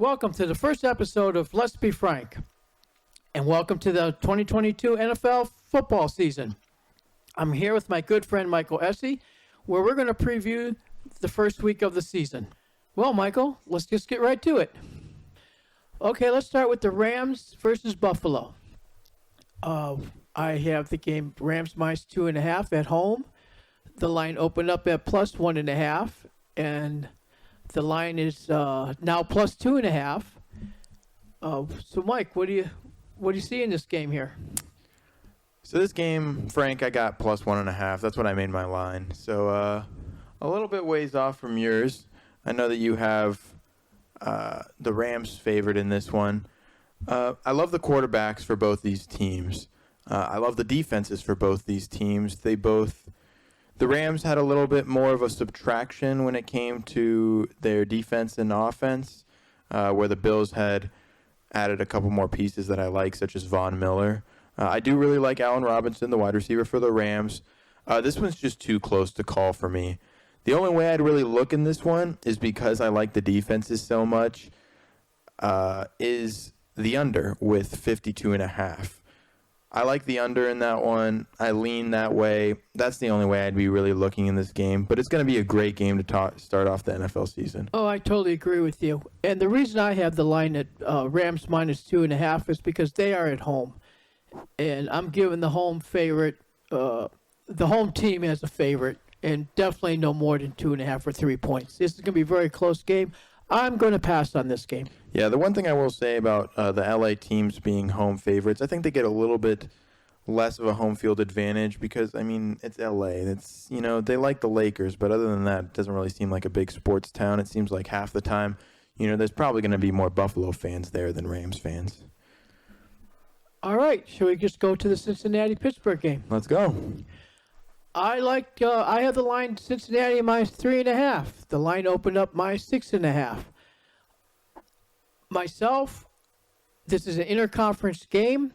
Welcome to the first episode of Let's Be Frank, and welcome to the 2022 NFL football season. I'm here with my good friend Michael Essy, where we're going to preview the first week of the season. Well, Michael, let's just get right to it. Okay, let's start with the Rams versus Buffalo. I have the game Rams minus 2.5 at home. The line opened up at plus 1.5, and the line is now plus 2.5. So, Mike, what do you see in this game here? So this game, Frank, I got plus 1.5. That's what I made my line. So a little bit ways off from yours. I know that you have the Rams favored in this one. I love the quarterbacks for both these teams. I love the defenses for both these teams. The Rams had a little bit more of a subtraction when it came to their defense and offense, where the Bills had added a couple more pieces that I like, such as Von Miller. I do really like Allen Robinson, the wide receiver for the Rams. This one's just too close to call for me. The only way I'd really look in this one is because I like the defenses so much, is the under with 52.5. I like the under in that one. I lean that way. That's the only way I'd be really looking in this game. But it's going to be a great game to start off the NFL season. Oh, I totally agree with you. And the reason I have the line at Rams minus 2.5 is because they are at home. And I'm giving the home favorite, the home team as a favorite, and definitely no more than 2.5 or 3 points. This is going to be a very close game. I'm going to pass on this game. Yeah, the one thing I will say about the LA teams being home favorites, I think they get a little bit less of a home field advantage because, I mean, it's LA. It's, they like the Lakers, but other than that, it doesn't really seem like a big sports town. It seems like half the time, there's probably going to be more Buffalo fans there than Rams fans. All right, shall we just go to the Cincinnati-Pittsburgh game? Let's go. I have the line Cincinnati minus 3.5. The line opened up minus 6.5. Myself, this is an interconference game.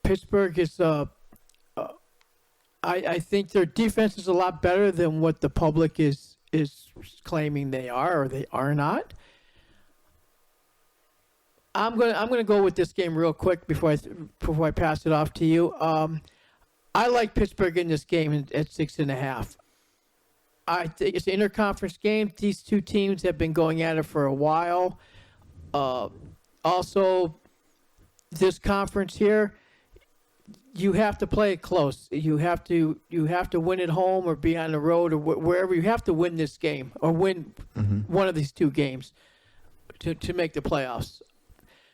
Pittsburgh is, I think their defense is a lot better than what the public is claiming they are or they are not. I'm gonna go with this game real quick before I pass it off to you. I like Pittsburgh in this game at 6.5. I think it's an interconference game. These two teams have been going at it for a while. Also, this conference here, you have to play it close. You have to win at home or be on the road or wherever. You have to win this game or win one of these two games to make the playoffs.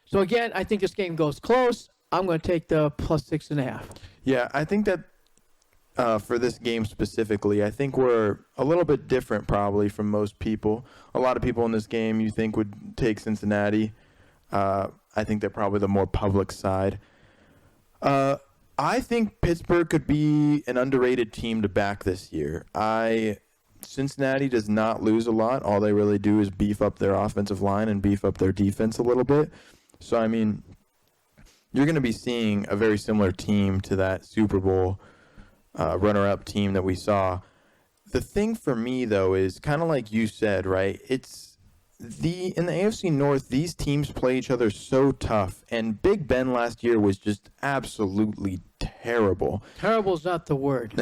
So again, I think this game goes close. I'm going to take the plus 6.5. Yeah, I think that for this game specifically, I think we're a little bit different probably from most people. A lot of people in this game you think would take Cincinnati. I think they're probably the more public side. I think Pittsburgh could be an underrated team to back this year. Cincinnati does not lose a lot. All they really do is beef up their offensive line and beef up their defense a little bit. So, I mean, you're going to be seeing a very similar team to that Super Bowl runner-up team that we saw. The thing for me, though, is kind of like you said, right? It's in the AFC North, these teams play each other so tough, and Big Ben last year was just absolutely terrible. Terrible is not the word.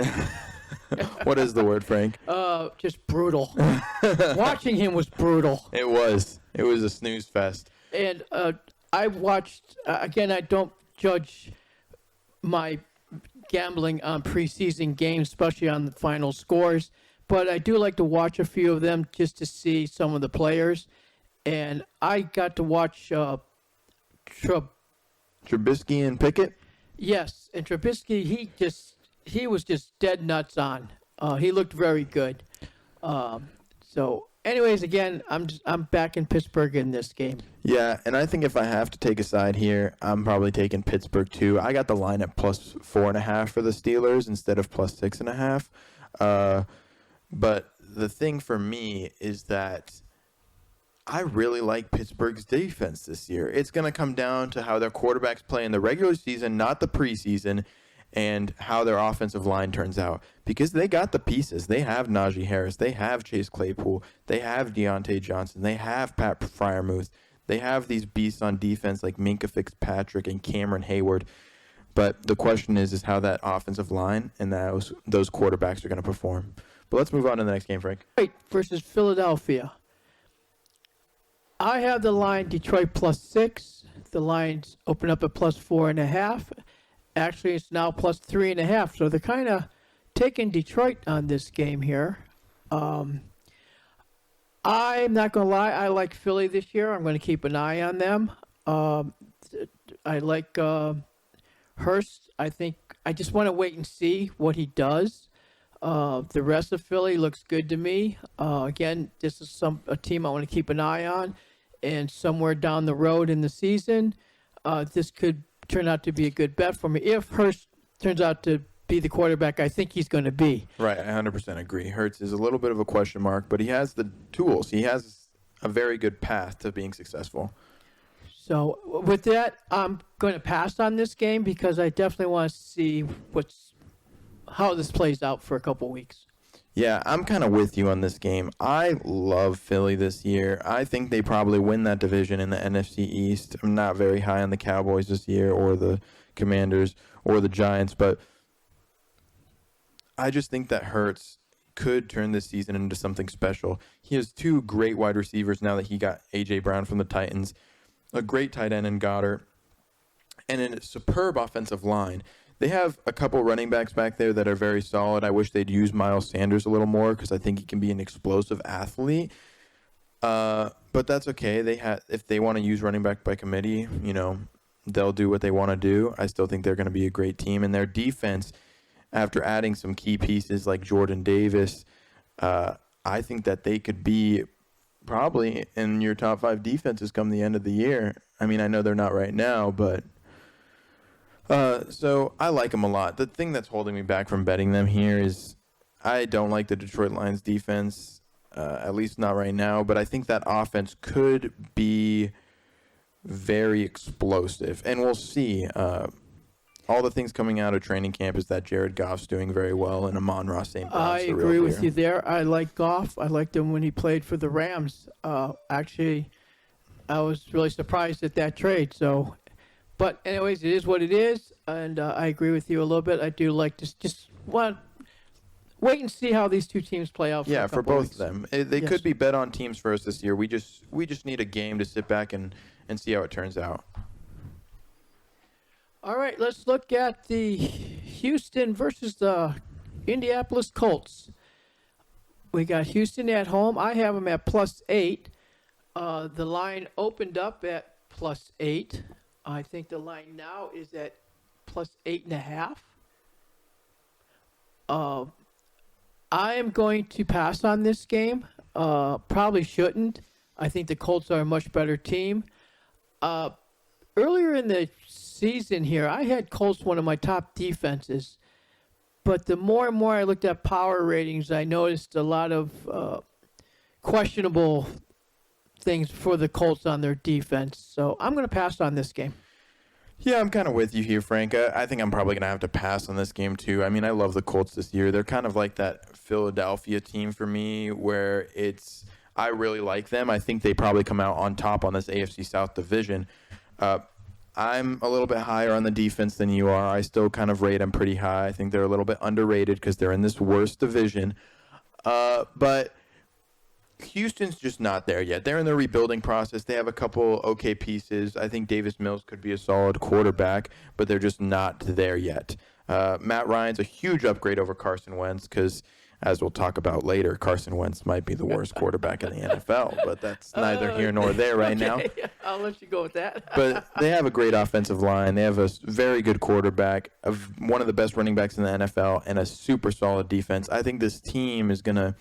What is the word, Frank? Just brutal. Watching him was brutal. It was a snooze fest. And I watched, again, I don't judge my gambling on preseason games, especially on the final scores, but I do like to watch a few of them just to see some of the players. And I got to watch Trubisky and Pickett? Yes, and Trubisky, he was just dead nuts on. He looked very good. So anyways, again, I'm back in Pittsburgh in this game. Yeah, and I think if I have to take a side here, I'm probably taking Pittsburgh too. I got the line at plus 4.5 for the Steelers instead of plus 6.5. But the thing for me is that I really like Pittsburgh's defense this year. It's going to come down to how their quarterbacks play in the regular season, not the preseason. and how their offensive line turns out, because they got the pieces. They have Najee Harris. They have Chase Claypool. They have Deontay Johnson. They have Pat Freiermuth. They have these beasts on defense like Minkah Fitzpatrick and Cameron Hayward. But the question is how that offensive line and those quarterbacks are going to perform. But let's move on to the next game, Frank. Detroit versus Philadelphia. I have the line Detroit +6. The lines open up at +4.5. Actually, it's now +3.5. So they're kind of taking Detroit on this game here. I'm not going to lie. I like Philly this year. I'm going to keep an eye on them. I like Hurst. I think I just want to wait and see what he does. The rest of Philly looks good to me. Again, this is a team I want to keep an eye on. And somewhere down the road in the season, this could turn out to be a good bet for me. If Hurst turns out to be the quarterback I think he's going to be. Right, I 100% agree. Hurts is a little bit of a question mark, but he has the tools. He has a very good path to being successful. So with that, I'm going to pass on this game because I definitely want to see how this plays out for a couple weeks. Yeah, I'm kind of with you on this game. I love Philly this year. I think they probably win that division in the NFC East. I'm not very high on the Cowboys this year or the Commanders or the Giants, but I just think that Hurts could turn this season into something special. He has two great wide receivers now that he got A.J. Brown from the Titans, a great tight end in Goddard, and a superb offensive line. They have a couple running backs back there that are very solid. I wish they'd use Miles Sanders a little more because I think he can be an explosive athlete. But that's okay. If they want to use running back by committee, they'll do what they want to do. I still think they're going to be a great team. And their defense, after adding some key pieces like Jordan Davis, I think that they could be probably in your top 5 defenses come the end of the year. I mean, I know they're not right now, but so I like them a lot. The thing that's holding me back from betting them here is I don't like the Detroit Lions defense, at least not right now, but I think that offense could be very explosive, and we'll see. All the things coming out of training camp is that Jared Goff's doing very well, and Amon-Ra St. Brown's I agree with you there. I like Goff. I liked him when he played for the Rams. Actually, I was really surprised at that trade, so... But anyways, it is what it is, and I agree with you a little bit. I do like to just wait and see how these two teams play out. For both of them, they could be bet on teams for us this year. We just need a game to sit back and see how it turns out. All right, let's look at the Houston versus the Indianapolis Colts. We got Houston at home. I have them at +8. The line opened up at +8. I think the line now is at +8.5. I am going to pass on this game. Probably shouldn't. I think the Colts are a much better team. Earlier in the season here, I had Colts one of my top defenses. But the more and more I looked at power ratings, I noticed a lot of questionable things for the Colts on their defense. So I'm going to pass on this game. Yeah, I'm kind of with you here, Frank. I think I'm probably going to have to pass on this game, too. I mean, I love the Colts this year. They're kind of like that Philadelphia team for me where I really like them. I think they probably come out on top on this AFC South division. I'm a little bit higher on the defense than you are. I still kind of rate them pretty high. I think they're a little bit underrated because they're in this worst division. But Houston's just not there yet. They're in the rebuilding process. They have a couple okay pieces. I think Davis Mills could be a solid quarterback, but they're just not there yet. Matt Ryan's a huge upgrade over Carson Wentz because, as we'll talk about later, Carson Wentz might be the worst quarterback in the NFL, but that's neither here nor there right now. I'll let you go with that. But they have a great offensive line. They have a very good quarterback, one of the best running backs in the NFL, and a super solid defense. I think this team is going to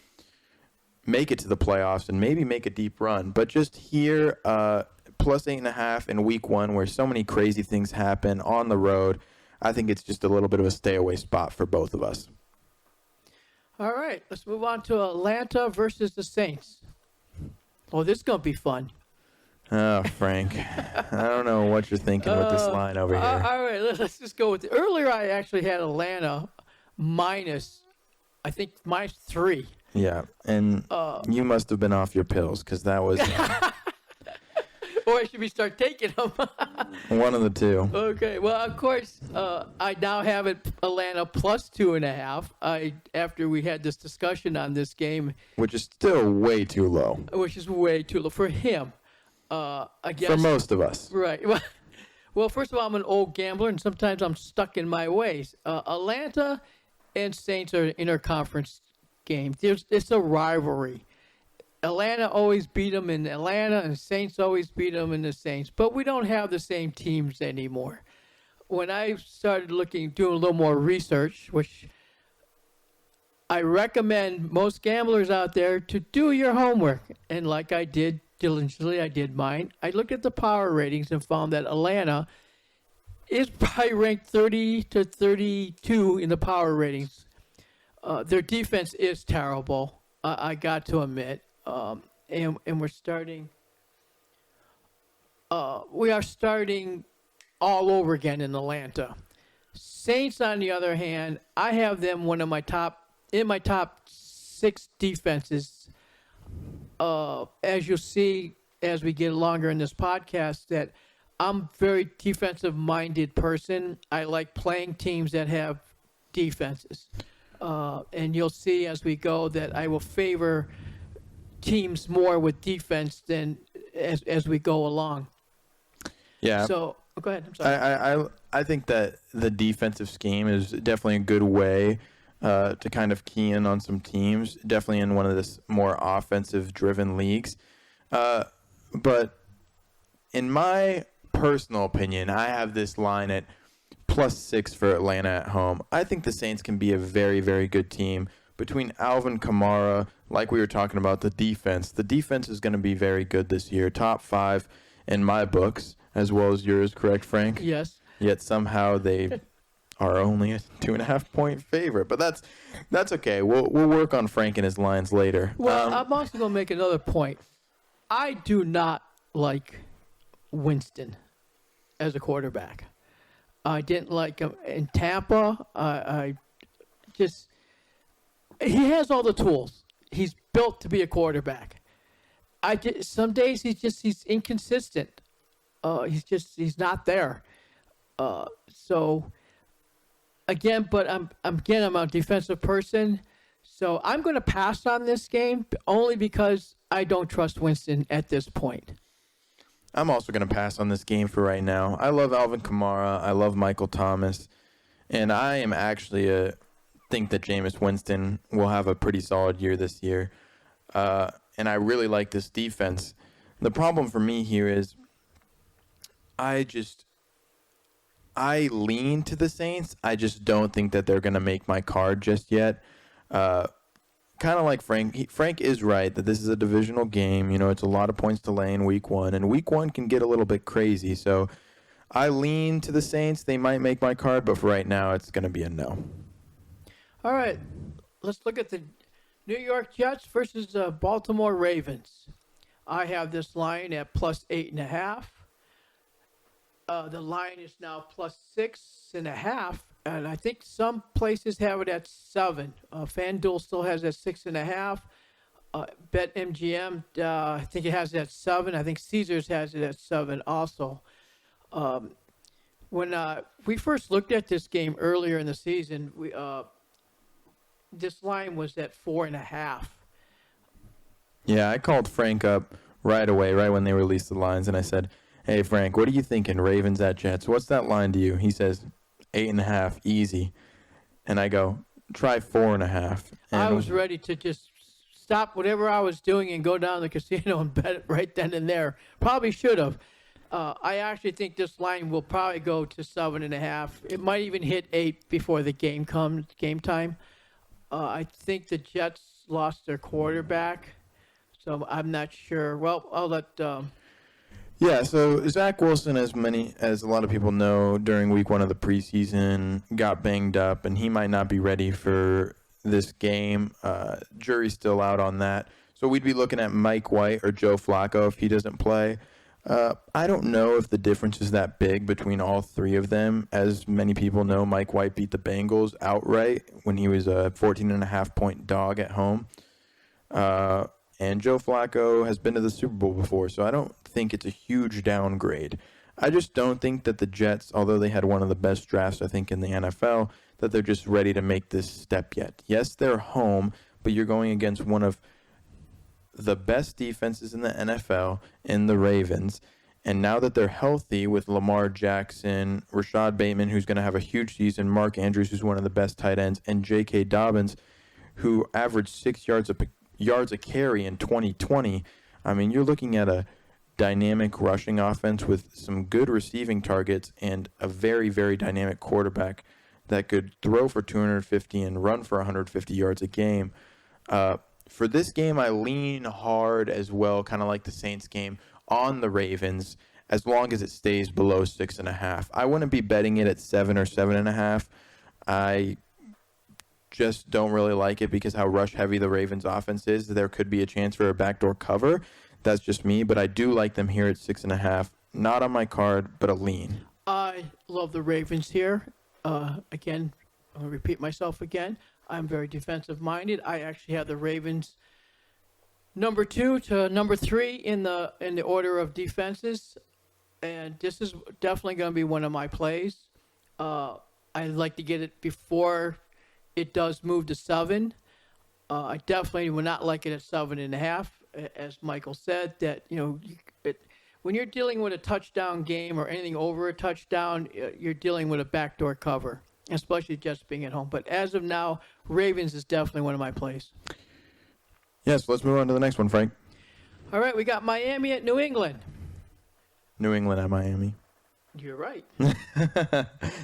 make it to the playoffs and maybe make a deep run. But just here, +8.5 in week 1 where so many crazy things happen on the road, I think it's just a little bit of a stay-away spot for both of us. All right, let's move on to Atlanta versus the Saints. Oh, this is going to be fun. Oh, Frank. I don't know what you're thinking with this line over here. All right, let's just go with it. Earlier, I actually had Atlanta minus, I think, minus 3. Yeah, and you must have been off your pills because that was Or I should start taking them. one of the two. Okay, well, of course, I now have it Atlanta plus 2.5. After we had this discussion on this game, Which is still way too low which is way too low for him. I guess for most of us. right. Well, first of all, I'm an old gambler, and sometimes I'm stuck in my ways. Atlanta and Saints are an interconference game. It's a rivalry. Atlanta always beat them in Atlanta, and Saints always beat them in the Saints. But we don't have the same teams anymore. When I started doing a little more research, which I recommend most gamblers out there to do your homework. And like I did diligently, I did mine. I looked at the power ratings and found that Atlanta is probably ranked 30 to 32 in the power ratings. Their defense is terrible. I got to admit. And we're starting. We are starting all over again in Atlanta. Saints, on the other hand, I have them in my top 6 defenses. As you'll see as we get longer in this podcast, that I'm a very defensive-minded person. I like playing teams that have defenses. And you'll see as we go that I will favor teams more with defense than as we go along. Yeah. So go ahead. I'm sorry. I think that the defensive scheme is definitely a good way to kind of key in on some teams. Definitely in one of this more offensive-driven leagues. But in my personal opinion, I have this line at +6 for Atlanta at home. I think the Saints can be a very, very good team. Between Alvin Kamara, like we were talking about, the defense is going to be very good this year. Top 5 in my books, as well as yours, correct, Frank? Yes. Yet somehow they are only a 2.5-point favorite. But that's okay. We'll work on Frank and his lines later. Well, I'm also going to make another point. I do not like Winston as a quarterback. I didn't like him in Tampa. He has all the tools. He's built to be a quarterback. Some days he's inconsistent. He's not there. So again, but I'm a defensive person. So I'm going to pass on this game only because I don't trust Winston at this point. I'm also going to pass on this game for right now. I love Alvin Kamara. I love Michael Thomas. And I am actually think that Jameis Winston will have a pretty solid year this year. And I really like this defense. The problem for me here is I lean to the Saints. I just don't think that they're going to make my card just yet. Kind of like Frank. Frank is right that this is a divisional game. You know, it's a lot of points to lay in week 1. And week 1 can get a little bit crazy. So I lean to the Saints. They might make my card, but for right now, it's going to be a no. All right, let's look at the New York Jets versus Baltimore Ravens. I have this line at +8.5. The line is now +6.5, and I think some places have it at 7. FanDuel still has it at 6.5. BetMGM, I think it has it at 7. I think Caesars has it at 7 also. When we first looked at this game earlier in the season, this line was at 4.5. Yeah, I called Frank up right away, right when they released the lines, and I said, "Hey, Frank, what are you thinking? Ravens at Jets. What's that line to you?" He says, 8.5, easy. And I go, try 4.5. And I was ready to just stop whatever I was doing and go down to the casino and bet it right then and there. Probably should have. I actually think this line will probably go to 7.5. It might even hit 8 before the game time. I think the Jets lost their quarterback, so I'm not sure. Well, I'll let. Yeah, so Zach Wilson, as a lot of people know, during week 1 of the preseason, got banged up, and he might not be ready for this game. Jury's still out on that. So we'd be looking at Mike White or Joe Flacco if he doesn't play. I don't know if the difference is that big between all three of them. As many people know, Mike White beat the Bengals outright when he was a 14.5-point dog at home. And Joe Flacco has been to the Super Bowl before, so I don't think it's a huge downgrade. I just don't think that the Jets, although they had one of the best drafts, I think, in the NFL, that they're just ready to make this step yet. Yes, they're home, but you're going against one of the best defenses in the NFL in the Ravens. And now that they're healthy with Lamar Jackson, Rashad Bateman, who's going to have a huge season, Mark Andrews, who's one of the best tight ends, and J.K. Dobbins, who averaged 6 yards a carry in 2020. I mean, you're looking at a dynamic rushing offense with some good receiving targets and a very, very dynamic quarterback that could throw for 250 and run for 150 yards a game. For this game, I lean hard as well, kind of like the Saints game, on the Ravens, as long as it stays below 6.5. I wouldn't be betting it at 7 or 7.5. I just don't really like it because how rush heavy the Ravens offense is. There could be a chance for a backdoor cover. That's just me, but I do like them here at 6.5. Not on my card, but a lean. I love the Ravens here. Again, I'm going to repeat myself again. I'm very defensive-minded. I actually have the Ravens number 2 to number 3 in the order of defenses, and this is definitely going to be one of my plays. I'd like to get it before it does move to 7. I definitely would not like it at 7.5, as Michael said. That when you're dealing with a touchdown game or anything over a touchdown, you're dealing with a backdoor cover, especially just being at home. But as of now, Ravens is definitely one of my plays. Yes, let's move on to the next one, Frank. All right, we got Miami at New England. New England at Miami. You're right.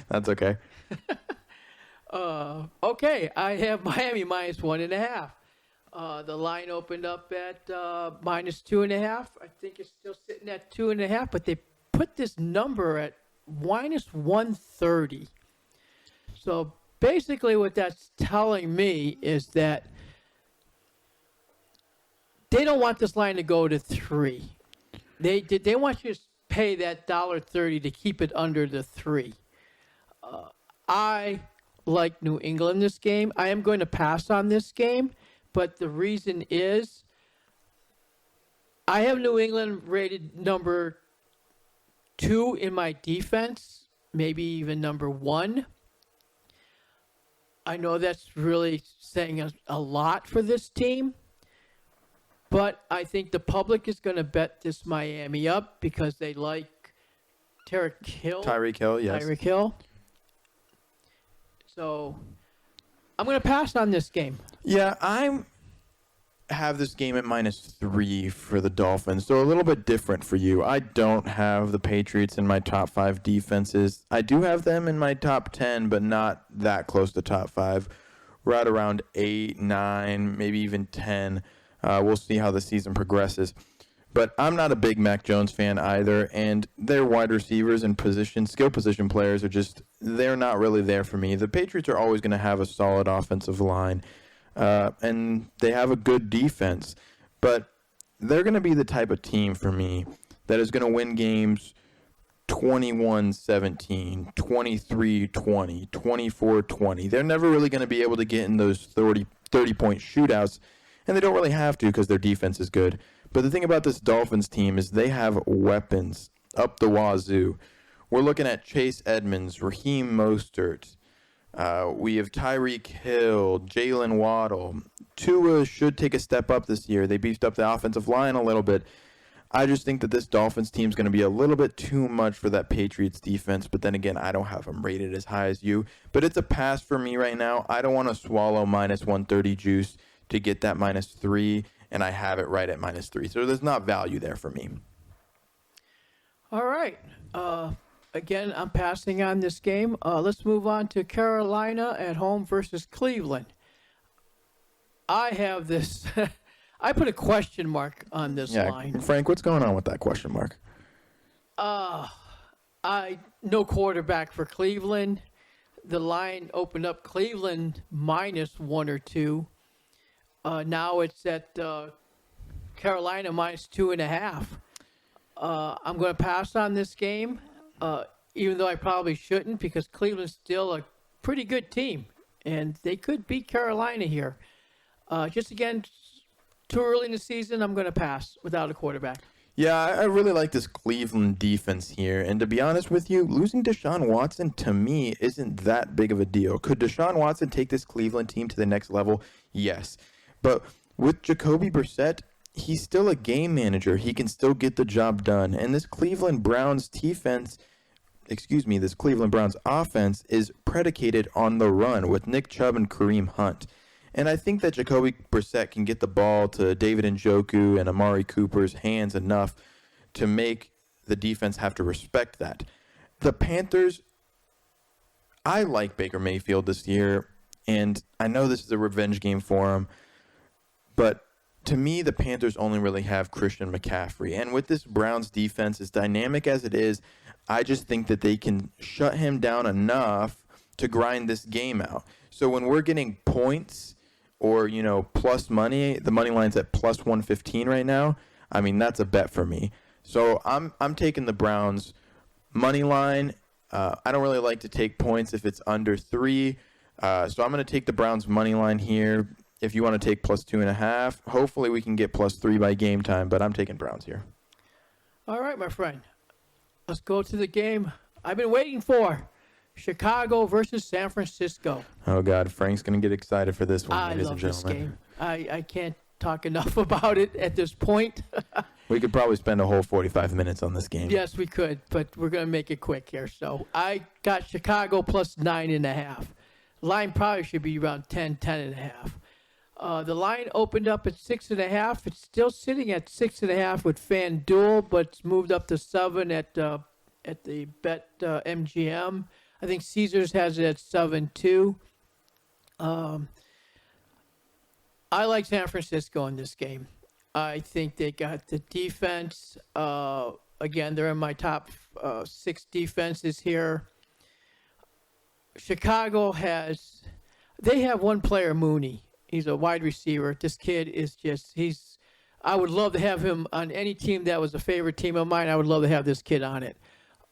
That's okay. Okay, I have Miami minus 1.5. The line opened up at minus 2.5. I think it's still sitting at 2.5, but they put this number at minus 130. So basically what that's telling me is that they don't want this line to go to 3. They want you to pay that $1.30 to keep it under the 3. I like New England this game. I am going to pass on this game, but the reason is I have New England rated number 2 in my defense, maybe even number 1. I know that's really saying a lot for this team, but I think the public is going to bet this Miami up because they like Tyreek Hill. Yes. Tyreek Hill. So I'm going to pass on this game. Yeah, I have this game at minus 3 for the Dolphins, so a little bit different for you. I don't have the Patriots in my top 5 defenses. I do have them in my top 10, but not that close to top 5. Right around 8, 9, maybe even 10. We'll see how the season progresses. But I'm not a big Mac Jones fan either, and their wide receivers and skill position players they're not really there for me. The Patriots are always going to have a solid offensive line, and they have a good defense. But they're going to be the type of team for me that is going to win games 21-17, 23-20, 24-20. They're never really going to be able to get in those 30-point shootouts, and they don't really have to because their defense is good. But the thing about this Dolphins team is they have weapons up the wazoo. We're looking at Chase Edmonds, Raheem Mostert. We have Tyreek Hill, Jalen Waddle. Tua should take a step up this year. They beefed up the offensive line a little bit. I just think that this Dolphins team is going to be a little bit too much for that Patriots defense. But then again, I don't have them rated as high as you. But it's a pass for me right now. I don't want to swallow minus 130 juice to get that minus 3. And I have it right at minus 3. So there's not value there for me. All right. Again, I'm passing on this game. Let's move on to Carolina at home versus Cleveland. I have this. I put a question mark on this line. Frank, what's going on with that question mark? No quarterback for Cleveland. The line opened up Cleveland minus 1 or 2. Now it's at Carolina minus 2.5. I'm going to pass on this game, even though I probably shouldn't, because Cleveland's still a pretty good team, and they could beat Carolina here. Just again, too early in the season, I'm going to pass without a quarterback. Yeah, I really like this Cleveland defense here. And to be honest with you, losing Deshaun Watson, to me, isn't that big of a deal. Could Deshaun Watson take this Cleveland team to the next level? Yes. But with Jacoby Brissett, he's still a game manager. He can still get the job done. And this Cleveland Browns offense is predicated on the run with Nick Chubb and Kareem Hunt. And I think that Jacoby Brissett can get the ball to David Njoku and Amari Cooper's hands enough to make the defense have to respect that. The Panthers, I like Baker Mayfield this year, and I know this is a revenge game for him, but to me, the Panthers only really have Christian McCaffrey. And with this Browns defense, as dynamic as it is, I just think that they can shut him down enough to grind this game out. So when we're getting points or, plus money, the money line's at plus 115 right now. I mean, that's a bet for me. So I'm taking the Browns money line. I don't really like to take points if it's under 3. So I'm going to take the Browns money line here. If you want to take plus 2.5, hopefully we can get plus 3 by game time, but I'm taking Browns here. All right, my friend. Let's go to the game I've been waiting for. Chicago versus San Francisco. Oh, God. Frank's going to get excited for this one, ladies and this gentlemen. game. I can't talk enough about it at this point. We could probably spend a whole 45 minutes on this game. Yes, we could, but we're going to make it quick here. So I got Chicago plus 9.5. Line probably should be around 10.5. The line opened up at 6.5. It's still sitting at 6.5 with FanDuel, but it's moved up to 7 at the Bet MGM. I think Caesars has it at 7 too. I like San Francisco in this game. I think they got the defense. Again, they're in my top 6 defenses here. Chicago they have one player, Mooney. He's a wide receiver. This kid is I would love to have him on any team that was a favorite team of mine. I would love to have this kid on it.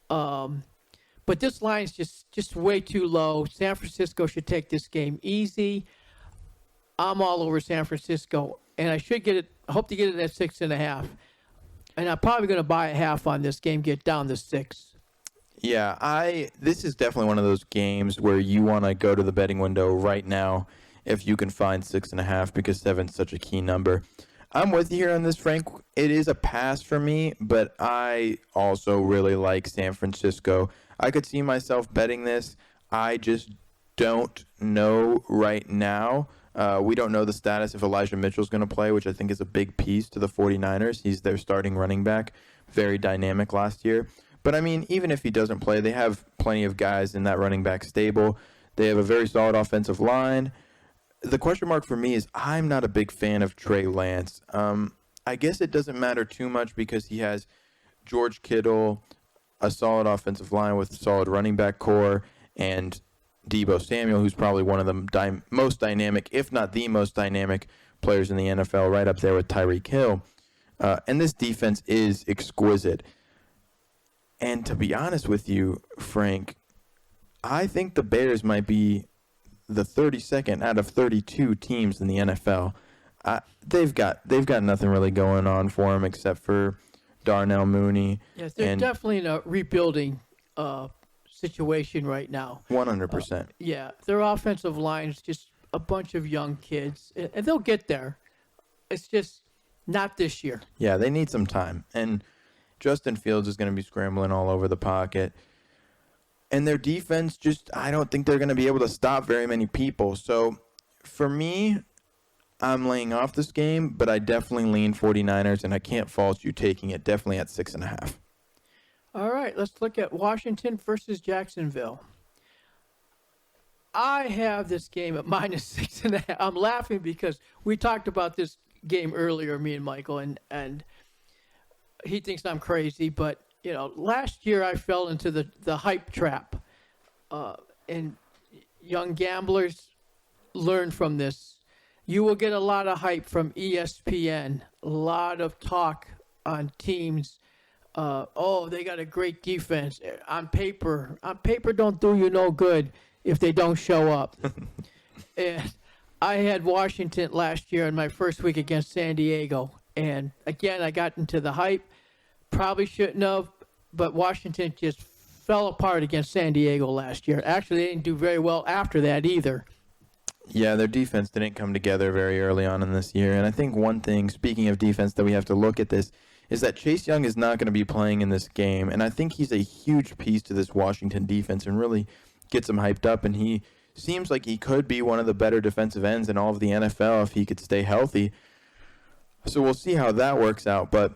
But this line's just way too low. San Francisco should take this game easy. I'm all over San Francisco, and I hope to get it at 6.5. And I'm probably going to buy a half on this game, get down to 6. Yeah, this is definitely one of those games where you want to go to the betting window right now if you can find 6.5 because 7 is such a key number. I'm with you here on this, Frank. It is a pass for me, but I also really like San Francisco. I could see myself betting this. I just don't know right now. We don't know the status if Elijah Mitchell's going to play, which I think is a big piece to the 49ers. He's their starting running back, very dynamic last year. But, I mean, even if he doesn't play, they have plenty of guys in that running back stable. They have a very solid offensive line. The question mark for me is I'm not a big fan of Trey Lance. I guess it doesn't matter too much because he has George Kittle, a solid offensive line with a solid running back core, and Deebo Samuel, who's probably one of the most dynamic, if not the most dynamic players in the NFL, right up there with Tyreek Hill. And this defense is exquisite. And to be honest with you, Frank, I think the Bears might be the 32nd out of 32 teams in the NFL. They've got nothing really going on for them except for Darnell Mooney. Yes, they're definitely in a rebuilding situation right now. 100%. Yeah, their offensive line is just a bunch of young kids, and they'll get there. It's just not this year. Yeah, they need some time. And Justin Fields is going to be scrambling all over the pocket. And their defense I don't think they're going to be able to stop very many people. So for me, I'm laying off this game, but I definitely lean 49ers, and I can't fault you taking it definitely at 6.5. All right, let's look at Washington versus Jacksonville. I have this game at minus 6.5. I'm laughing because we talked about this game earlier, me and Michael, and he thinks I'm crazy, but last year I fell into the hype trap, and young gamblers learn from this. You will get a lot of hype from ESPN, a lot of talk on teams they got a great defense. On paper don't do you no good if they don't show up. And I had Washington last year in my first week against San Diego. And again, I got into the hype. Probably shouldn't have, but Washington just fell apart against San Diego last year. Actually, they didn't do very well after that either. Yeah, their defense didn't come together very early on in this year. And I think one thing, speaking of defense, that we have to look at this is that Chase Young is not going to be playing in this game. And I think he's a huge piece to this Washington defense and really gets them hyped up. And he seems like he could be one of the better defensive ends in all of the NFL if he could stay healthy. So we'll see how that works out. But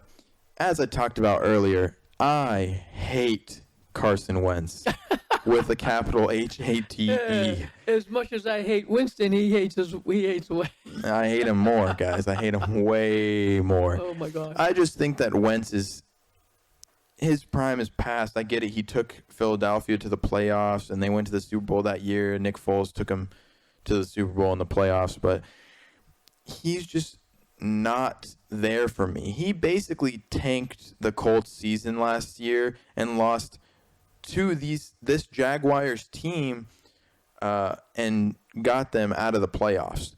as I talked about earlier, I hate Carson Wentz with a capital H-A-T-E. As much as I hate Winston, he hates Wentz. I hate him more, guys. I hate him way more. Oh, my God. I just think that his prime is past. I get it. He took Philadelphia to the playoffs, and they went to the Super Bowl that year. Nick Foles took him to the Super Bowl in the playoffs, but he's just not there for me. He basically tanked the Colts season last year and lost to this Jaguars team and got them out of the playoffs.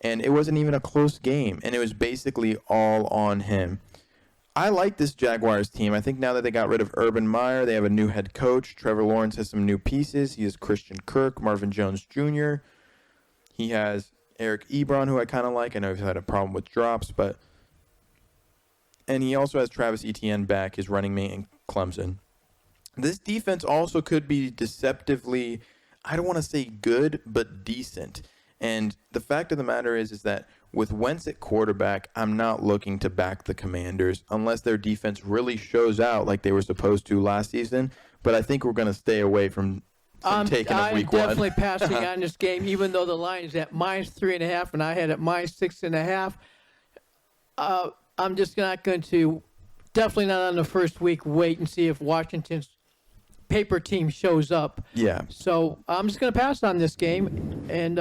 And it wasn't even a close game, and it was basically all on him. I like this Jaguars team. I think now that they got rid of Urban Meyer, they have a new head coach. Trevor Lawrence has some new pieces. He has Christian Kirk, Marvin Jones Jr. He has Eric Ebron, who I kind of like. I know he's had a problem with drops, and he also has Travis Etienne back, his running mate in Clemson. This defense also could be deceptively, I don't want to say good, but decent. And the fact of the matter is that with Wentz at quarterback, I'm not looking to back the Commanders unless their defense really shows out like they were supposed to last season. But I think we're going to stay away from taking a week one. I'm definitely passing on this game, even though the line is at -3.5 and I had it -6.5. I'm just not going to, definitely not on the first week, wait and see if Washington's paper team shows up. Yeah. So I'm just going to pass on this game and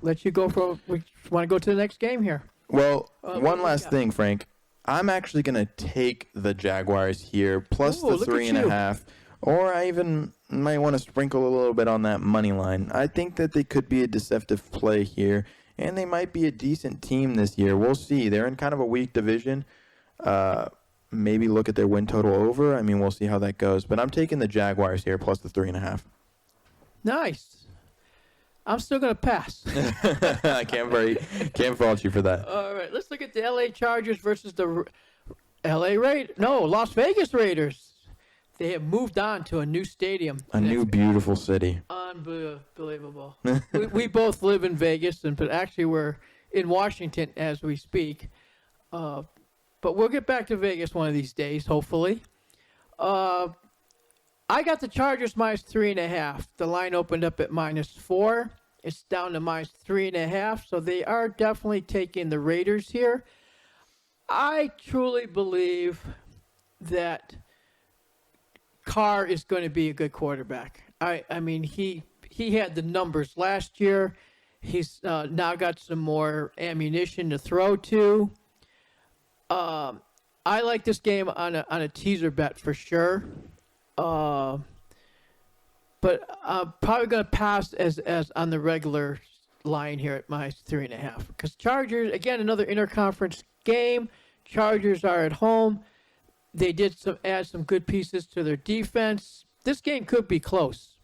let you go we want to go to the next game here. Well, one last thing, Frank. I'm actually going to take the Jaguars here, plus the 3.5. Or I even might want to sprinkle a little bit on that money line. I think that they could be a deceptive play here, and they might be a decent team this year. We'll see. They're in kind of a weak division. Maybe look at their win total over. I mean, we'll see how that goes. But I'm taking the Jaguars here, plus the 3.5. Nice. I'm still going to pass. I can't fault you for that. All right, let's look at the L.A. Chargers versus the Las Vegas Raiders. They have moved on to a new stadium. A new beautiful city. Unbelievable. we both live in Vegas, but actually we're in Washington as we speak. But we'll get back to Vegas one of these days, hopefully. I got the Chargers -3.5. The line opened up at -4. It's down to -3.5. So they are definitely taking the Raiders here. I truly believe that Carr is going to be a good quarterback. I mean, he had the numbers last year. He's now got some more ammunition to throw to. I like this game on a teaser bet for sure. But I'm probably going to pass as on the regular line here at -3.5. Because Chargers, again, another interconference game. Chargers are at home. They did add some good pieces to their defense. This game could be close.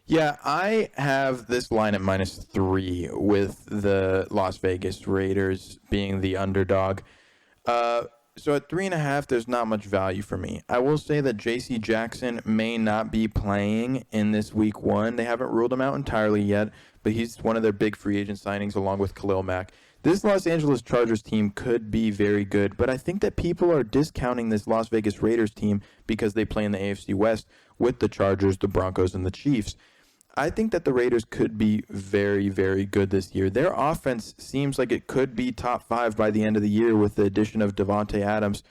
Yeah, I have this line at -3 with the Las Vegas Raiders being the underdog. So at 3.5, there's not much value for me. I will say that J.C. Jackson may not be playing in this week one. They haven't ruled him out entirely yet, but he's one of their big free agent signings along with Khalil Mack. This Los Angeles Chargers team could be very good, but I think that people are discounting this Las Vegas Raiders team because they play in the AFC West with the Chargers, the Broncos, and the Chiefs. I think that the Raiders could be very, very good this year. Their offense seems like it could be top 5 by the end of the year with the addition of Devontae Adams,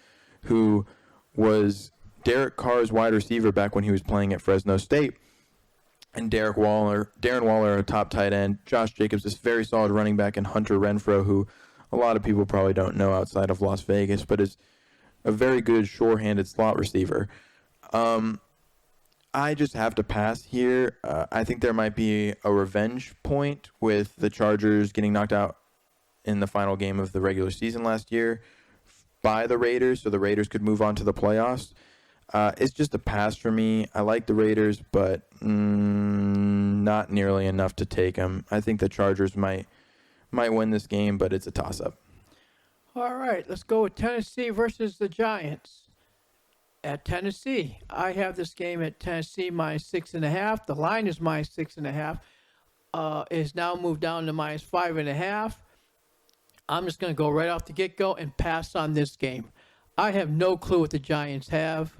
who was Derek Carr's wide receiver back when he was playing at Fresno State. And Darren Waller, a top tight end. Josh Jacobs, this very solid running back, and Hunter Renfrow, who a lot of people probably don't know outside of Las Vegas, but is a very good shore-handed slot receiver. I just have to pass here. I think there might be a revenge point with the Chargers getting knocked out in the final game of the regular season last year by the Raiders, so the Raiders could move on to the playoffs. It's just a pass for me. I like the Raiders, but not nearly enough to take them. I think the Chargers might win this game, but it's a toss-up. All right, let's go with Tennessee versus the Giants. At Tennessee, I have this game at Tennessee minus 6.5. The line is minus 6.5. Is now moved down to minus 5.5. I'm just going to go right off the get-go and pass on this game. I have no clue what the Giants have,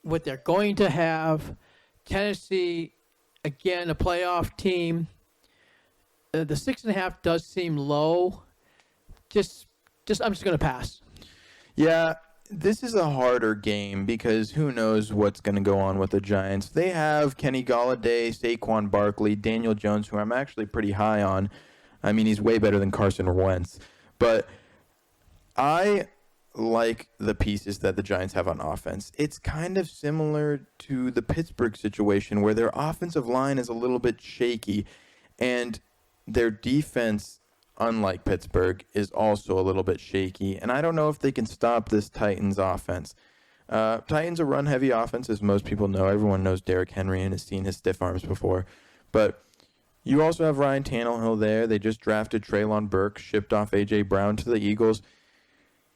what they're going to have. Tennessee, again, a playoff team. The 6.5 does seem low. I'm just going to pass. Yeah. This is a harder game because who knows what's going to go on with the Giants. They have Kenny Golladay, Saquon Barkley, Daniel Jones, who I'm actually pretty high on. I mean, he's way better than Carson Wentz. But I like the pieces that the Giants have on offense. It's kind of similar to the Pittsburgh situation where their offensive line is a little bit shaky and their defense, unlike Pittsburgh, is also a little bit shaky. And I don't know if they can stop this Titans offense. Titans a run-heavy offense, as most people know. Everyone knows Derrick Henry and has seen his stiff arms before. But you also have Ryan Tannehill there. They just drafted Treylon Burks, shipped off A.J. Brown to the Eagles.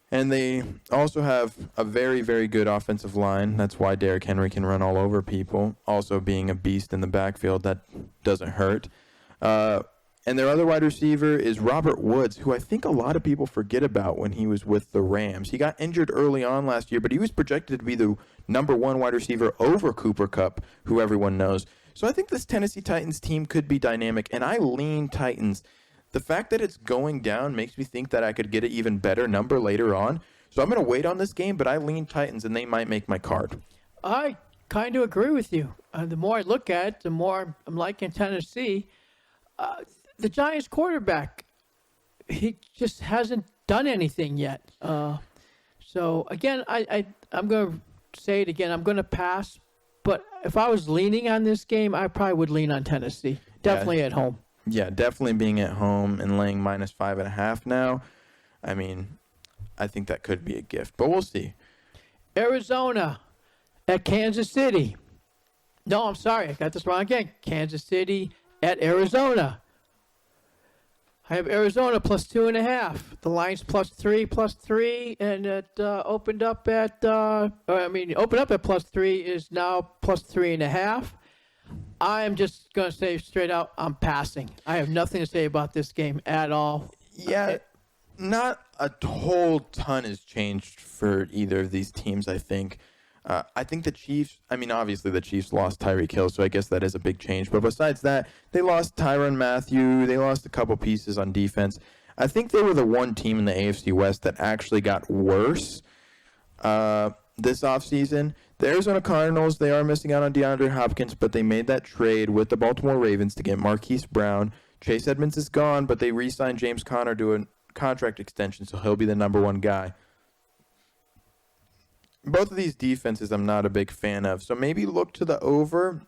And they also have a very, very good offensive line. That's why Derrick Henry can run all over people. Also being a beast in the backfield, that doesn't hurt. And their other wide receiver is Robert Woods, who I think a lot of people forget about when he was with the Rams. He got injured early on last year, but he was projected to be the number one wide receiver over Cooper Kupp, who everyone knows. So I think this Tennessee Titans team could be dynamic, and I lean Titans. The fact that it's going down makes me think that I could get an even better number later on. So I'm going to wait on this game, but I lean Titans, and they might make my card. I kind of agree with you. The more I look at it, the more I'm liking Tennessee. The Giants quarterback, he just hasn't done anything yet. So, again, I'm going to say it again. I'm going to pass. But if I was leaning on this game, I probably would lean on Tennessee. Definitely at home. Yeah, definitely being at home and laying minus 5.5 now. I mean, I think that could be a gift. But we'll see. Arizona at Kansas City. No, I'm sorry. I got this wrong again. Kansas City at Arizona. I have Arizona plus 2.5. The line's plus 3, and it opened up at plus 3 is now plus 3.5. I'm just going to say straight out, I'm passing. I have nothing to say about this game at all. Yeah, not a whole ton has changed for either of these teams, I think. I think the Chiefs, obviously the Chiefs lost Tyreek Hill, so I guess that is a big change. But besides that, they lost Tyrann Mathieu. They lost a couple pieces on defense. I think they were the one team in the AFC West that actually got worse this offseason. The Arizona Cardinals, they are missing out on DeAndre Hopkins, but they made that trade with the Baltimore Ravens to get Marquise Brown. Chase Edmonds is gone, but they re-signed James Conner to a contract extension, so he'll be the number one guy. Both of these defenses I'm not a big fan of, so maybe look to the over,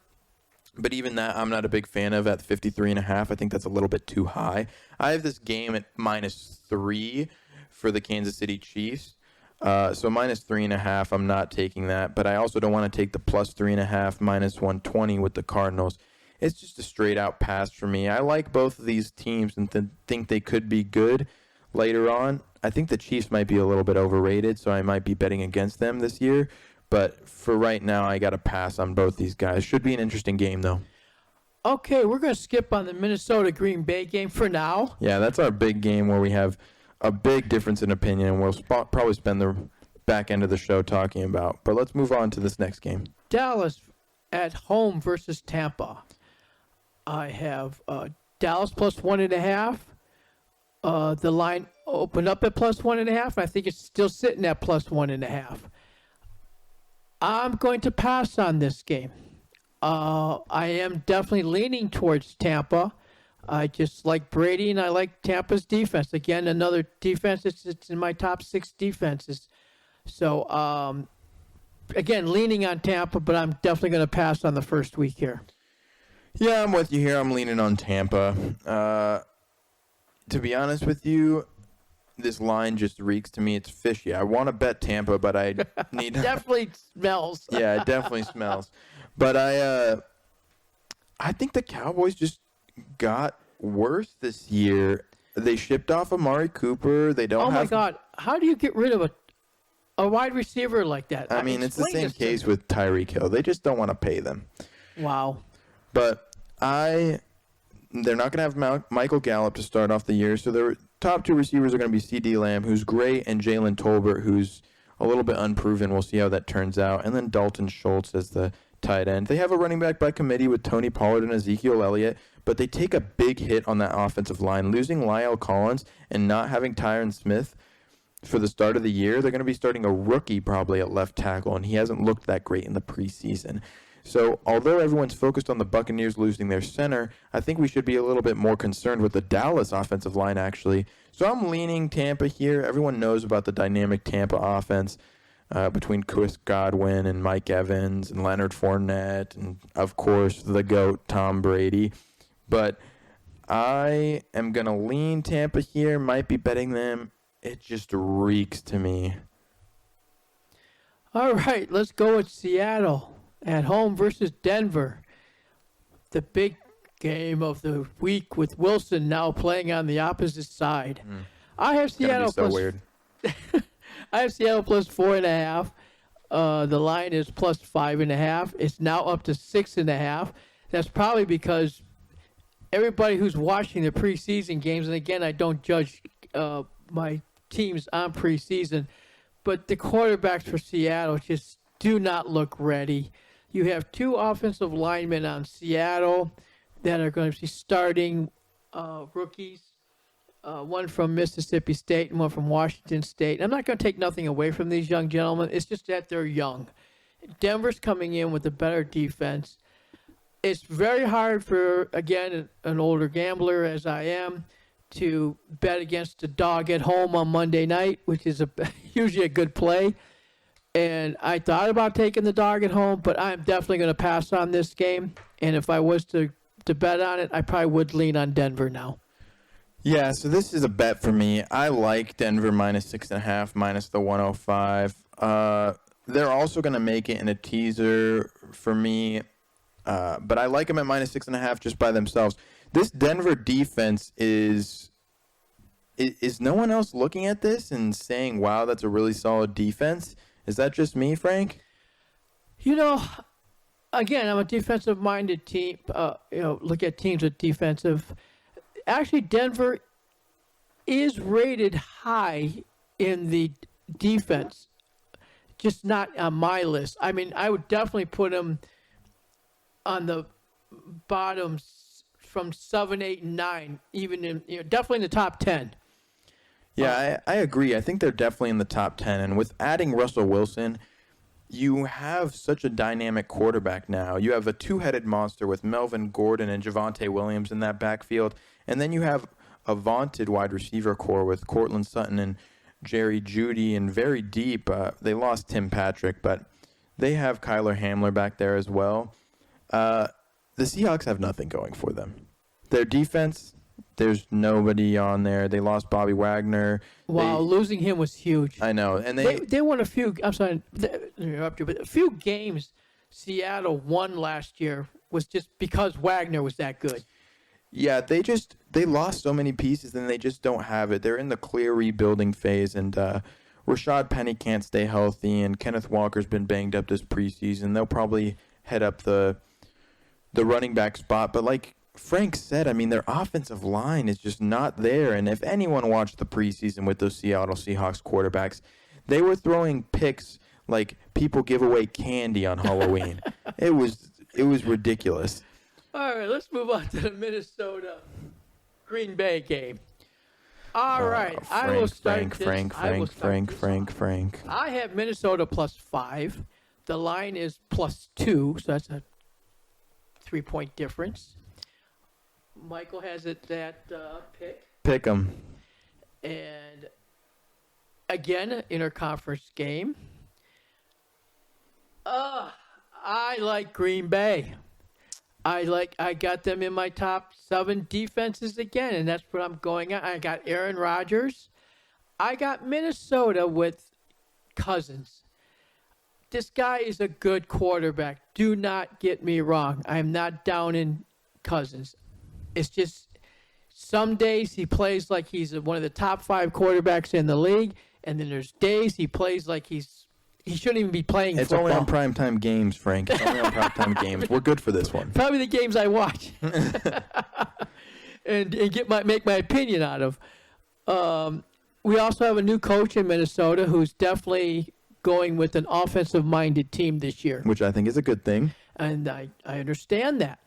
but even that I'm not a big fan of at 53.5. I think that's a little bit too high. I have this game at minus 3 for the Kansas City Chiefs, so minus 3.5, I'm not taking that, but I also don't want to take the plus 3.5, minus 120 with the Cardinals. It's just a straight-out pass for me. I like both of these teams and think they could be good later on. I think the Chiefs might be a little bit overrated, so I might be betting against them this year. But for right now, I got to pass on both these guys. Should be an interesting game, though. Okay, we're going to skip on the Minnesota-Green Bay game for now. Yeah, that's our big game where we have a big difference in opinion, and we'll probably spend the back end of the show talking about. But let's move on to this next game. Dallas at home versus Tampa. I have Dallas plus 1.5. The line opened up at plus 1.5. I think it's still sitting at plus 1.5. I'm going to pass on this game. I am definitely leaning towards Tampa. I just like Brady, and I like Tampa's defense. Again, another defense. It's in my top 6 defenses. So, again, leaning on Tampa, but I'm definitely going to pass on the first week here. Yeah, I'm with you here. I'm leaning on Tampa. To be honest with you, this line just reeks to me. It's fishy. I want to bet Tampa, but I need. Definitely smells. Yeah, it definitely smells. But I think the Cowboys just got worse this year. They shipped off Amari Cooper. They don't Oh have. my God! How do you get rid of a wide receiver like that? I mean, it's the Explain same this to case me. with Tyreek Hill. They just don't want to pay them. Wow. But they're not going to have Michael Gallup to start off the year. So their top two receivers are going to be C.D. Lamb, who's great, and Jalen Tolbert, who's a little bit unproven. We'll see how that turns out. And then Dalton Schultz as the tight end. They have a running back by committee with Tony Pollard and Ezekiel Elliott, but they take a big hit on that offensive line. Losing Lyle Collins and not having Tyron Smith for the start of the year, they're going to be starting a rookie probably at left tackle, and he hasn't looked that great in the preseason. So although everyone's focused on the Buccaneers losing their center, I think we should be a little bit more concerned with the Dallas offensive line, actually. So I'm leaning Tampa here. Everyone knows about the dynamic Tampa offense between Chris Godwin and Mike Evans and Leonard Fournette and, of course, the GOAT, Tom Brady. But I am going to lean Tampa here. Might be betting them. It just reeks to me. All right, let's go with Seattle at home versus Denver. The big game of the week with Wilson now playing on the opposite side. I have Seattle It's going to be so plus. weird. I have Seattle plus 4.5. The line is plus 5.5. It's now up to 6.5. That's probably because everybody who's watching the preseason games, and again, I don't judge my teams on preseason, but the quarterbacks for Seattle just do not look ready. You have two offensive linemen on Seattle that are going to be starting rookies, one from Mississippi State and one from Washington State. I'm not going to take nothing away from these young gentlemen. It's just that they're young. Denver's coming in with a better defense. It's very hard for, again, an older gambler as I am, to bet against a dog at home on Monday night, which is usually a good play. And I thought about taking the dog at home, but I'm definitely going to pass on this game. And if I was to bet on it, I probably would lean on Denver now. Yeah, so this is a bet for me. I like Denver minus 6.5, minus the 105. They're also going to make it in a teaser for me, but I like them at minus 6.5 just by themselves. This Denver defense is no one else looking at this and saying, wow, that's a really solid defense? Is that just me, Frank? You know, again, I'm a defensive-minded team. Look at teams with defensive. Actually, Denver is rated high in the defense, just not on my list. I mean, I would definitely put them on the bottom from 7, 8, and 9, even in definitely in the top 10. Yeah, I agree. I think they're definitely in the top 10. And with adding Russell Wilson, you have such a dynamic quarterback now. You have a two-headed monster with Melvin Gordon and Javonte Williams in that backfield. And then you have a vaunted wide receiver core with Cortland Sutton and Jerry Jeudy, and very deep. They lost Tim Patrick, but they have Kyler Hamler back there as well. The Seahawks have nothing going for them. Their defense, there's nobody on there. They lost Bobby Wagner. Wow, losing him was huge. I know. And they won a few, I'm sorry to interrupt you, but a few games Seattle won last year was just because Wagner was that good. Yeah, they lost so many pieces and they just don't have it. They're in the clear rebuilding phase, and Rashad Penny can't stay healthy, and Kenneth Walker's been banged up this preseason. They'll probably head up the running back spot, but like Frank said, I mean, their offensive line is just not there. And if anyone watched the preseason with those Seattle Seahawks quarterbacks, they were throwing picks like people give away candy on Halloween. It was ridiculous. All right, let's move on to the Minnesota Green Bay game. All right, I will start Frank. I have Minnesota plus 5. The line is plus 2, so that's a 3-point difference. Michael has it that pick. Pick 'em. And again, interconference game. I like Green Bay. I got them in my top 7 defenses again, and that's what I'm going at. I got Aaron Rodgers. I got Minnesota with Cousins. This guy is a good quarterback. Do not get me wrong. I'm not down in Cousins. It's just some days he plays like he's one of the top 5 quarterbacks in the league, and then there's days he plays like he shouldn't even be playing It's football. only on primetime games, Frank. It's only on primetime games. We're good for this one. Probably the games I watch and make my opinion out of. We also have a new coach in Minnesota who's definitely going with an offensive-minded team this year. Which I think is a good thing. And I understand that.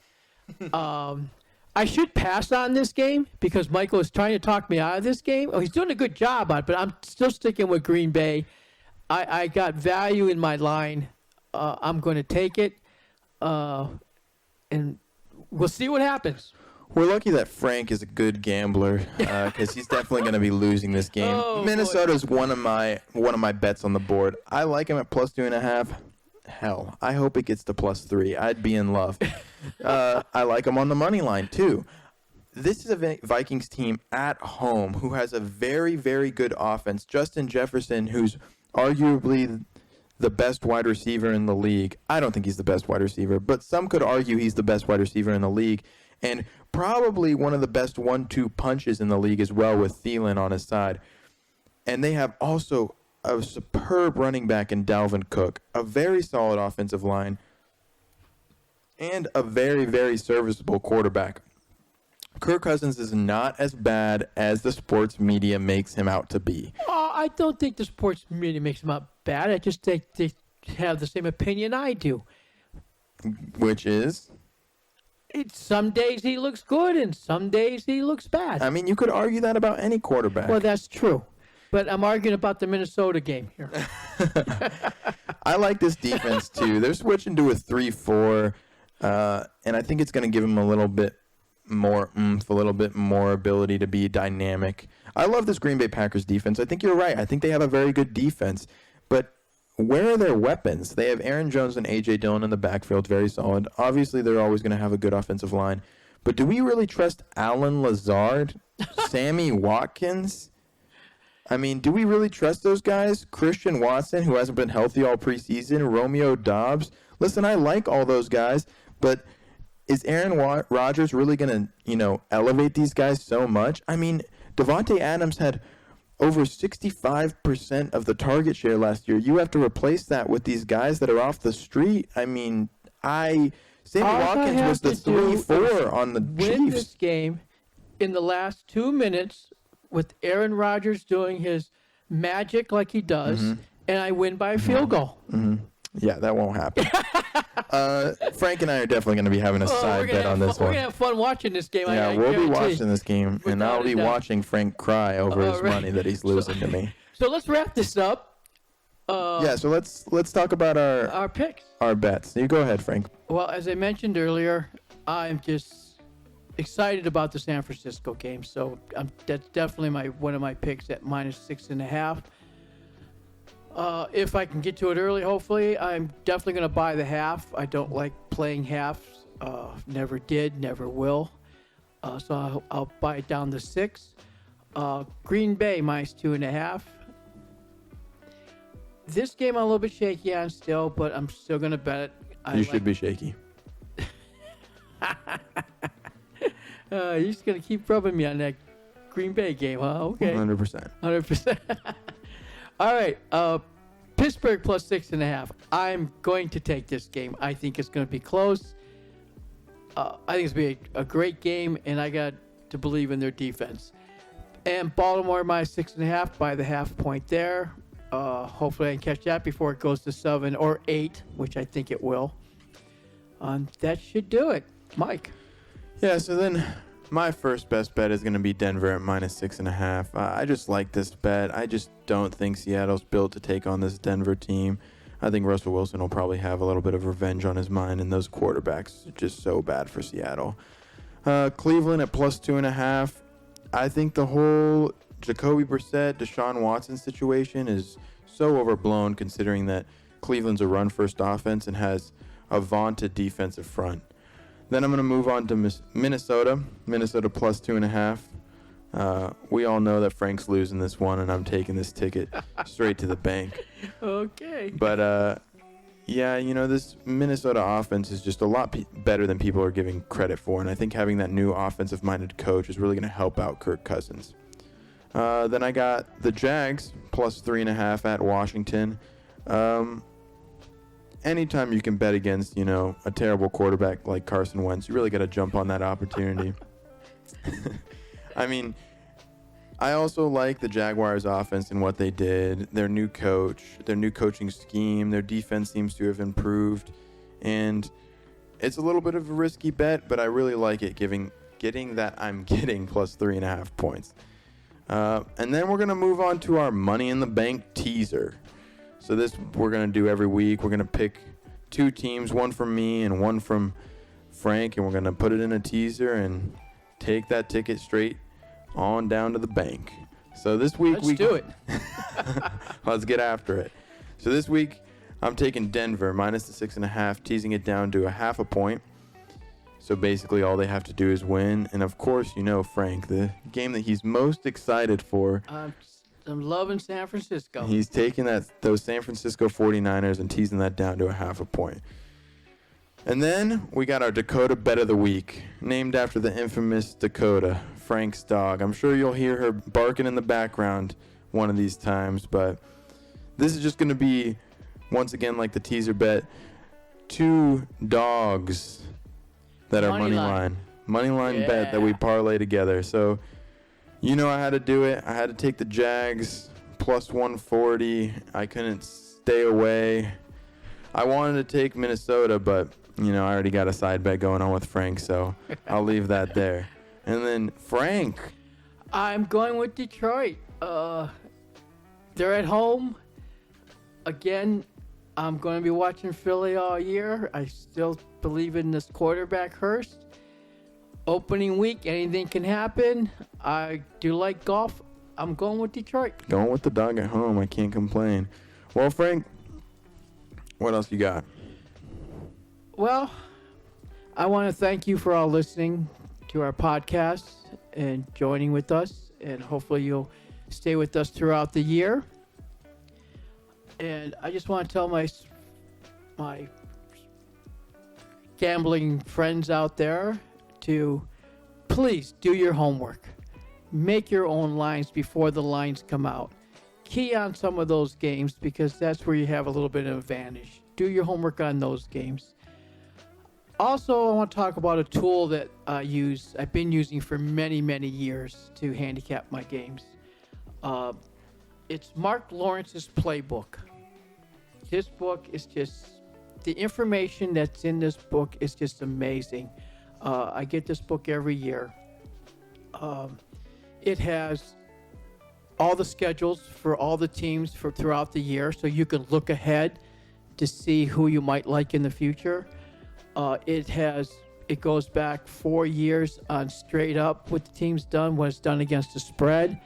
I should pass on this game because Michael is trying to talk me out of this game. Oh, he's doing a good job on it, but I'm still sticking with Green Bay. I got value in my line. I'm going to take it, and we'll see what happens. We're lucky that Frank is a good gambler because he's definitely going to be losing this game. Oh, Minnesota's one of my bets on the board. I like him at +2.5. Hell, I hope it gets to +3. I'd be in love. I like him on the money line too. This is a Vikings team at home who has a very, very good offense. Justin Jefferson, who's arguably the best wide receiver in the league. I don't think he's the best wide receiver, but some could argue he's the best wide receiver in the league. And probably one of the best 1-2 punches in the league as well with Thielen on his side. And they have also a superb running back in Dalvin Cook, a very solid offensive line, and a very, very serviceable quarterback. Kirk Cousins is not as bad as the sports media makes him out to be. I don't think the sports media makes him out bad. I just think they have the same opinion I do. Which is? Some days he looks good and some days he looks bad. I mean, you could argue that about any quarterback. Well, that's true. But I'm arguing about the Minnesota game here. I like this defense, too. They're switching to a 3-4, and I think it's going to give them a little bit more oomph, a little bit more ability to be dynamic. I love this Green Bay Packers defense. I think you're right. I think they have a very good defense. But where are their weapons? They have Aaron Jones and A.J. Dillon in the backfield, very solid. Obviously, they're always going to have a good offensive line. But do we really trust Allen Lazard, Sammy Watkins? I mean, do we really trust those guys? Christian Watson, who hasn't been healthy all preseason, Romeo Doubs. Listen, I like all those guys, but is Aaron Rodgers really going to, elevate these guys so much? I mean, Devontae Adams had over 65% of the target share last year. You have to replace that with these guys that are off the street. I mean, Sammy Watkins was the 3-4 on the Chiefs. Win this game in the last 2 minutes with Aaron Rodgers doing his magic like he does, and I win by a field goal. Mm-hmm. Yeah, that won't happen. Frank and I are definitely going to be having a side bet on this one. We're going to have fun watching this game. Yeah, we'll be watching this game, and I'll be watching Frank cry over his money that he's losing to me. So let's wrap this up. So let's talk about our picks. Our bets. You go ahead, Frank. Well, as I mentioned earlier, I'm just excited about the San Francisco game. So that's definitely one of my picks at -6.5. If I can get to it early, hopefully, I'm definitely going to buy the half. I don't like playing halves. Never did, never will. So I'll buy it down to 6. Green Bay -2.5. This game I'm a little bit shaky on still, but I'm still going to bet it. You should be shaky. You're just going to keep rubbing me on that Green Bay game, huh? Okay. 100%. 100%. All right. Pittsburgh +6.5. I'm going to take this game. I think it's going to be close. I think it's going to be a great game, and I got to believe in their defense. And Baltimore -6.5 by the half point there. Hopefully I can catch that before it goes to 7 or 8, which I think it will. That should do it. Mike. Yeah, so then my first best bet is going to be Denver at -6.5. I just like this bet. I just don't think Seattle's built to take on this Denver team. I think Russell Wilson will probably have a little bit of revenge on his mind, and those quarterbacks are just so bad for Seattle. Cleveland at +2.5. I think the whole Jacoby Brissett, Deshaun Watson situation is so overblown considering that Cleveland's a run-first offense and has a vaunted defensive front. Then I'm going to move on to Minnesota. Minnesota plus 2.5. We all know that Frank's losing this one, and I'm taking this ticket straight to the bank. Okay. But, yeah, this Minnesota offense is just a lot better than people are giving credit for, and I think having that new offensive-minded coach is really going to help out Kirk Cousins. Then I got the Jags plus 3.5 at Washington. Anytime you can bet against, a terrible quarterback like Carson Wentz, you really got to jump on that opportunity. I mean, I also like the Jaguars' offense and what they did. Their new coach, their new coaching scheme, their defense seems to have improved. And it's a little bit of a risky bet, but I really like it, getting that I'm getting plus 3.5 points. And then we're going to move on to our Money in the Bank teaser. So this we're going to do every week. We're going to pick 2 teams, one from me and one from Frank, and we're going to put it in a teaser and take that ticket straight on down to the bank. So this week Let's do it. Let's get after it. So this week I'm taking Denver minus the 6.5, teasing it down to 0.5 point. So basically all they have to do is win. And of course, Frank, the game that he's most excited for. I'm loving San Francisco. He's taking those San Francisco 49ers and teasing that down to 0.5 point. And then we got our Dakota Bet of the Week, named after the infamous Dakota, Frank's dog. I'm sure you'll hear her barking in the background one of these times, but this is just going to be, once again, like the teaser bet, 2 dogs that are money line bet that we parlay together. So, I had to do it. I had to take the Jags plus 140. I couldn't stay away. I wanted to take Minnesota, but I already got a side bet going on with Frank, so I'll leave that there. And then Frank, I'm going with Detroit. They're at home. Again, I'm going to be watching Philly all year. I still believe in this quarterback, Hurst. Opening week, anything can happen. I do like golf. I'm going with Detroit. Going with the dog at home. I can't complain. Well, Frank, what else you got? Well, I want to thank you for all listening to our podcast and joining with us. And hopefully you'll stay with us throughout the year. And I just want to tell my gambling friends out there to please do your homework. Make your own lines before the lines come out. Key on some of those games because that's where you have a little bit of advantage. Do your homework on those games. Also, I want to talk about a tool that I've been using for many, many years to handicap my games. It's Mark Lawrence's playbook. This book is just, the information that's in this book is just amazing. I get this book every year. It has all the schedules for all the teams throughout the year, so you can look ahead to see who you might like in the future. It goes back 4 years on straight up what the team's done, what's done against the spread,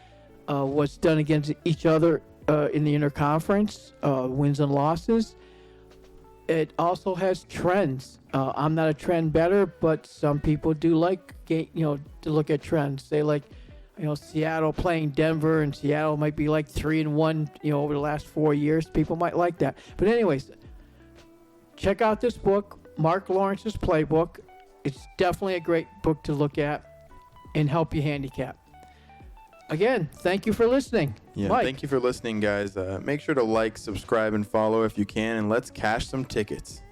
what's done against each other in the interconference, wins and losses. It also has trends. I'm not a trend better, but some people do like to look at trends. They like Seattle playing Denver, and Seattle might be like 3-1 over the last 4 years. People might like that. But anyways, check out this book, Mark Lawrence's Playbook. It's definitely a great book to look at and help you handicap. Again, thank you for listening. Yeah, Mike. Thank you for listening, guys. Make sure to like, subscribe, and follow if you can, and let's cash some tickets.